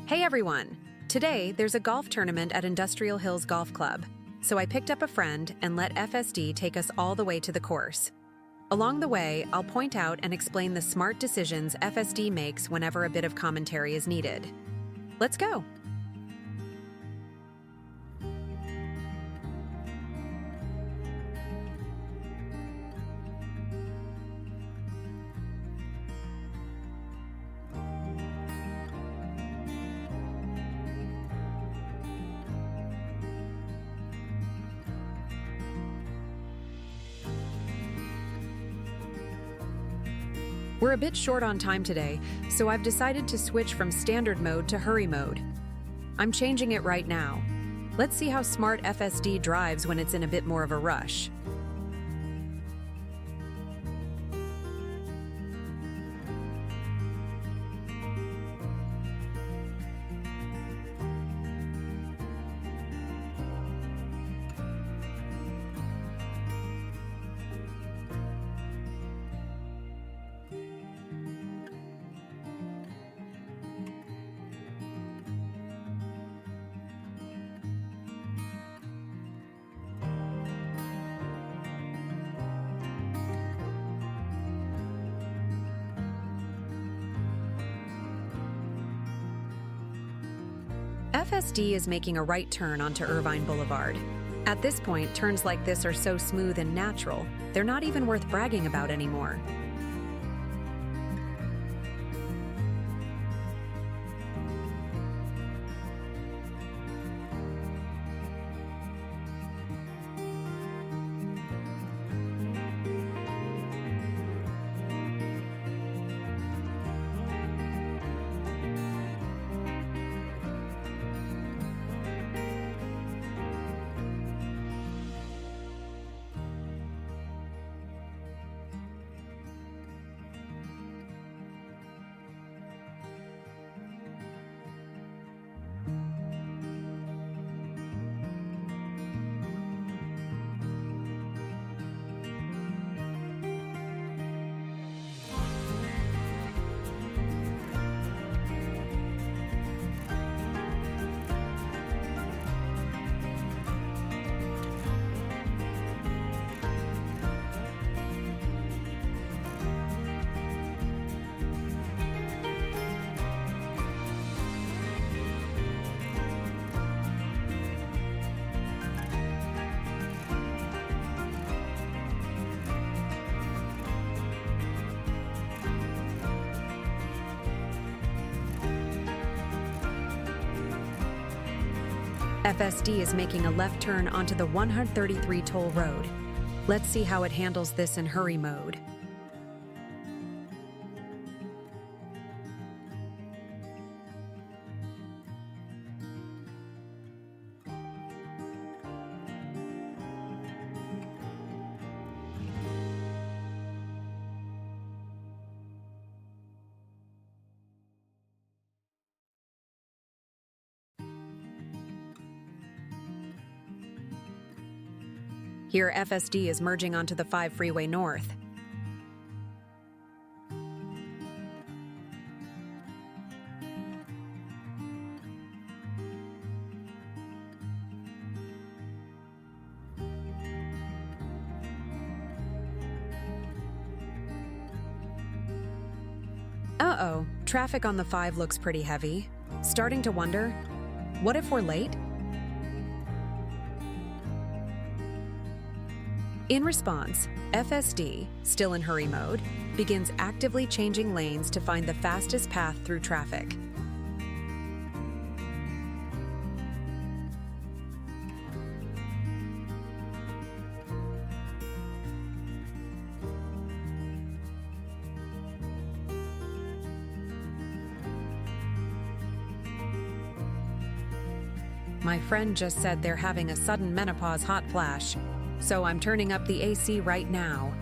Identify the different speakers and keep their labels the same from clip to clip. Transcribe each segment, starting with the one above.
Speaker 1: Hey everyone! Today, there's a golf tournament at Industrial Hills Golf Club, so I picked up a friend and let FSD take us all the way to the course. Along the way, I'll point out and explain the smart decisions FSD makes whenever a bit of commentary is needed. Let's go! We're a bit short on time today, so I've decided to switch from standard mode to hurry mode. I'm changing it right now. Let's see how smart FSD drives when it's in a bit more of a rush. FSD is making a right turn onto Irvine Boulevard. At this point, turns like this are so smooth and natural, they're not even worth bragging about anymore. FSD is making a left turn onto the 133 toll road. Let's see how it handles this in hurry mode. Here, FSD is merging onto the 5 freeway north. Uh-oh, traffic on the 5 looks pretty heavy. Starting to wonder, what if we're late? In response, FSD, still in hurry mode, begins actively changing lanes to find the fastest path through traffic. My friend just said they're having a sudden menopause hot flash, so I'm turning up the AC right now.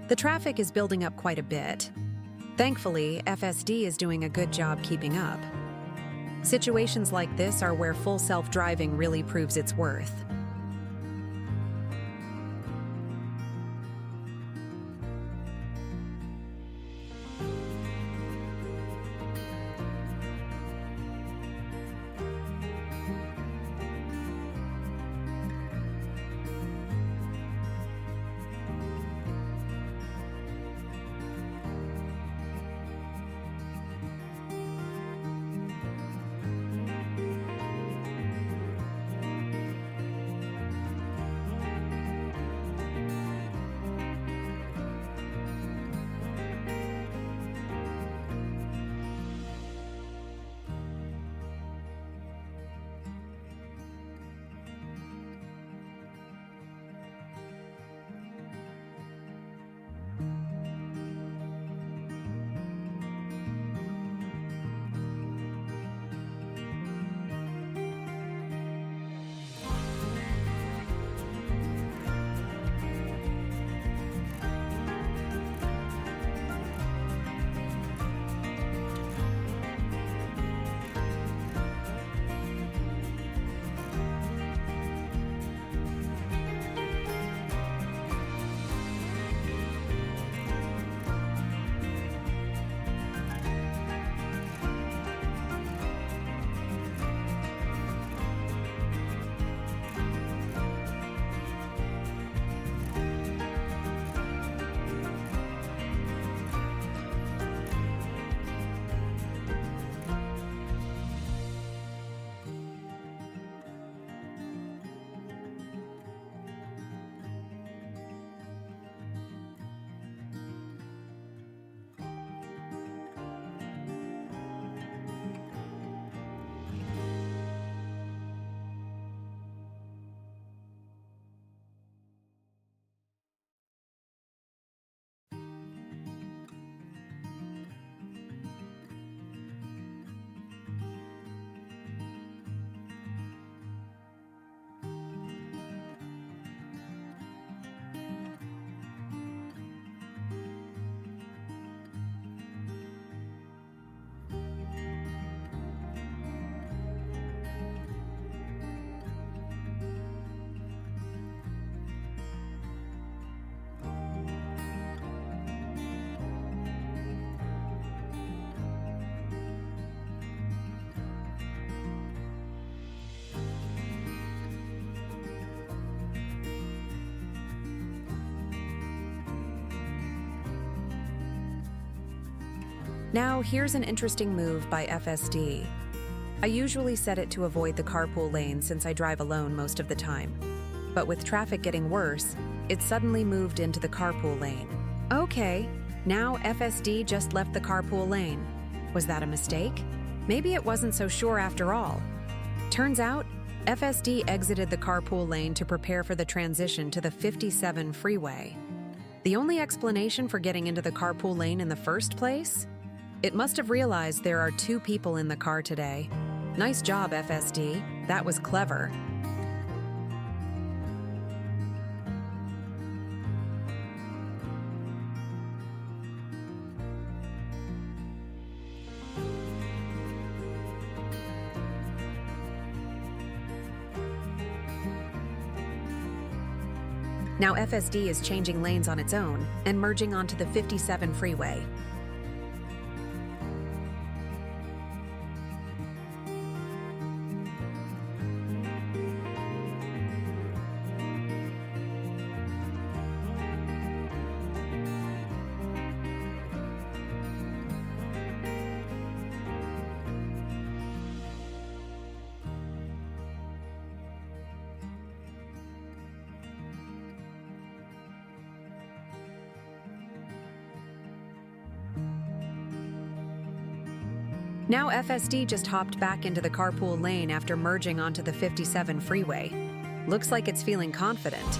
Speaker 1: The traffic is building up quite a bit. Thankfully, FSD is doing a good job keeping up. Situations like this are where full self-driving really proves its worth. Now, here's an interesting move by FSD. I usually set it to avoid the carpool lane since I drive alone most of the time. But with traffic getting worse, it suddenly moved into the carpool lane. Okay, now FSD just left the carpool lane. Was that a mistake? Maybe it wasn't so sure after all. Turns out, FSD exited the carpool lane to prepare for the transition to the 57 freeway. The only explanation for getting into the carpool lane in the first place? It must have realized there are 2 people in the car today. Nice job, FSD. That was clever. Now FSD is changing lanes on its own and merging onto the 57 freeway. Now FSD just hopped back into the carpool lane after merging onto the 57 freeway. Looks like it's feeling confident.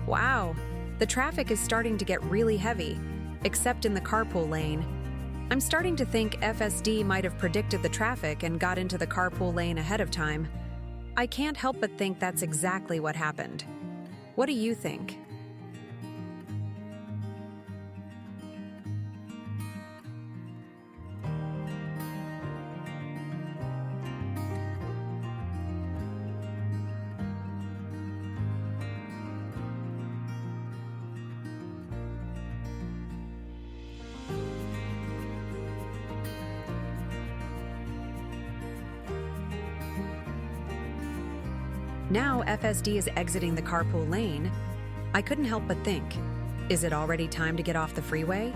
Speaker 1: Wow, the traffic is starting to get really heavy, except in the carpool lane. I'm starting to think FSD might have predicted the traffic and got into the carpool lane ahead of time. I can't help but think that's exactly what happened. What do you think? Now FSD is exiting the carpool lane. I couldn't help but think, is it already time to get off the freeway?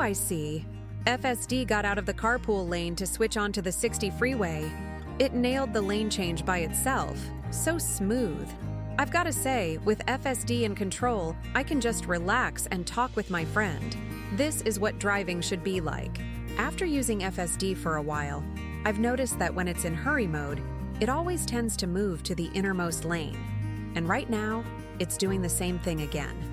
Speaker 1: I see. FSD got out of the carpool lane to switch onto the 60 freeway. It nailed the lane change by itself. So smooth. I've got to say, with FSD in control, I can just relax and talk with my friend. This is what driving should be like. After using FSD for a while, I've noticed that when it's in hurry mode, it always tends to move to the innermost lane. And right now, it's doing the same thing again.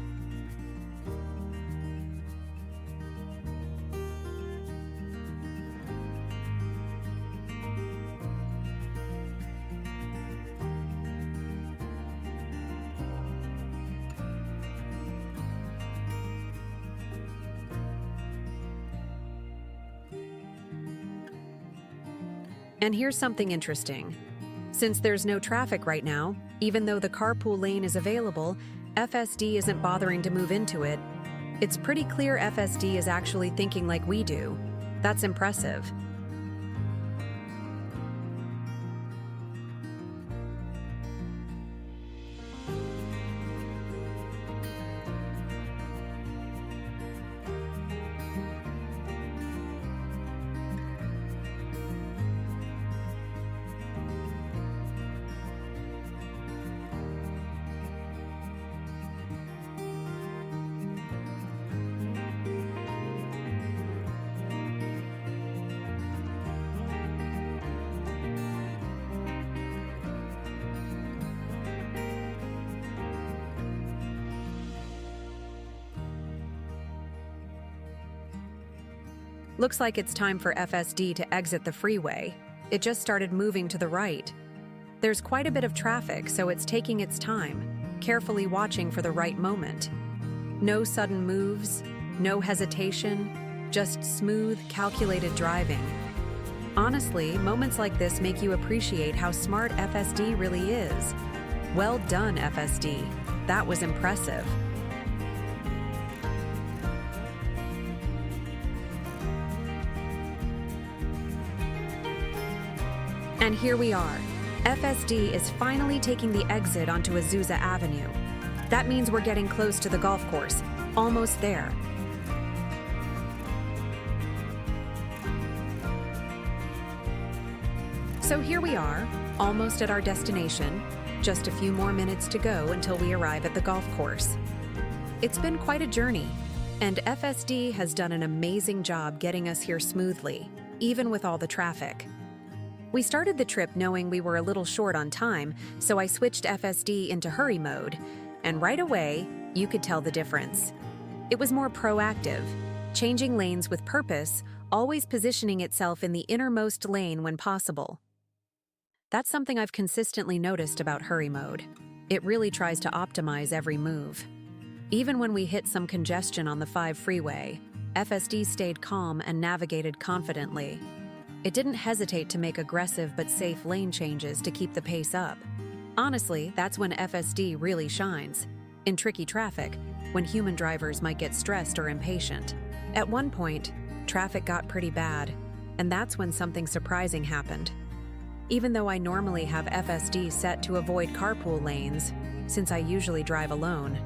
Speaker 1: And here's something interesting. Since there's no traffic right now, even though the carpool lane is available, FSD isn't bothering to move into it. It's pretty clear FSD is actually thinking like we do. That's impressive. Looks like it's time for FSD to exit the freeway. It just started moving to the right. There's quite a bit of traffic, so it's taking its time, carefully watching for the right moment. No sudden moves, no hesitation, just smooth, calculated driving. Honestly, moments like this make you appreciate how smart FSD really is. Well done, FSD. That was impressive. And here we are. FSD is finally taking the exit onto Azusa Avenue. That means we're getting close to the golf course. Almost there. So here we are, almost at our destination. Just a few more minutes to go until we arrive at the golf course. It's been quite a journey, and FSD has done an amazing job getting us here smoothly, even with all the traffic. We started the trip knowing we were a little short on time, so I switched FSD into hurry mode, and right away, you could tell the difference. It was more proactive, changing lanes with purpose, always positioning itself in the innermost lane when possible. That's something I've consistently noticed about hurry mode. It really tries to optimize every move. Even when we hit some congestion on the 5 freeway, FSD stayed calm and navigated confidently. It didn't hesitate to make aggressive but safe lane changes to keep the pace up. Honestly, that's when FSD really shines. In tricky traffic, when human drivers might get stressed or impatient. At one point, traffic got pretty bad, and that's when something surprising happened. Even though I normally have FSD set to avoid carpool lanes, since I usually drive alone,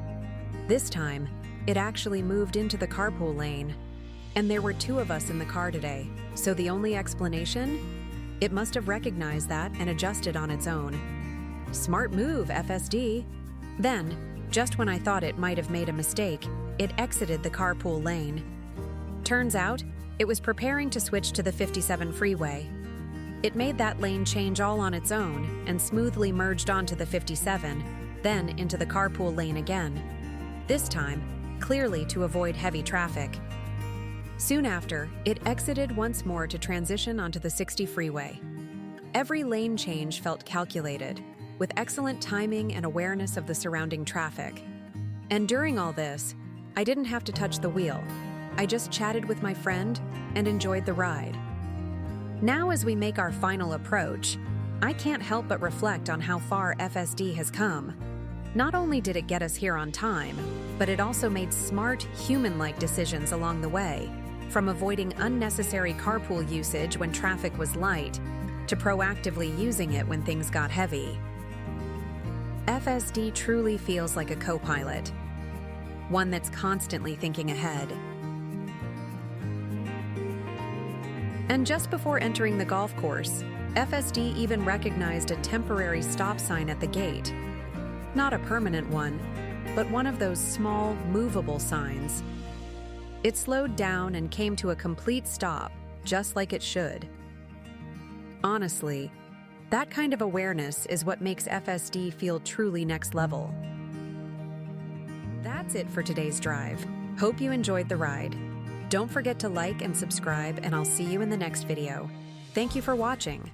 Speaker 1: this time, it actually moved into the carpool lane. And there were 2 of us in the car today, so the only explanation? It must have recognized that and adjusted on its own. Smart move, FSD. Then, just when I thought it might have made a mistake, it exited the carpool lane. Turns out, it was preparing to switch to the 57 freeway. It made that lane change all on its own and smoothly merged onto the 57, then into the carpool lane again. This time, clearly to avoid heavy traffic. Soon after, it exited once more to transition onto the 60 freeway. Every lane change felt calculated, with excellent timing and awareness of the surrounding traffic. And during all this, I didn't have to touch the wheel. I just chatted with my friend and enjoyed the ride. Now as we make our final approach, I can't help but reflect on how far FSD has come. Not only did it get us here on time, but it also made smart, human-like decisions along the way. From avoiding unnecessary carpool usage when traffic was light, to proactively using it when things got heavy. FSD truly feels like a co-pilot, one that's constantly thinking ahead. And just before entering the golf course, FSD even recognized a temporary stop sign at the gate. Not a permanent one, but one of those small, movable signs. It slowed down and came to a complete stop, just like it should. Honestly, that kind of awareness is what makes FSD feel truly next level. That's it for today's drive. Hope you enjoyed the ride. Don't forget to like and subscribe, and I'll see you in the next video. Thank you for watching.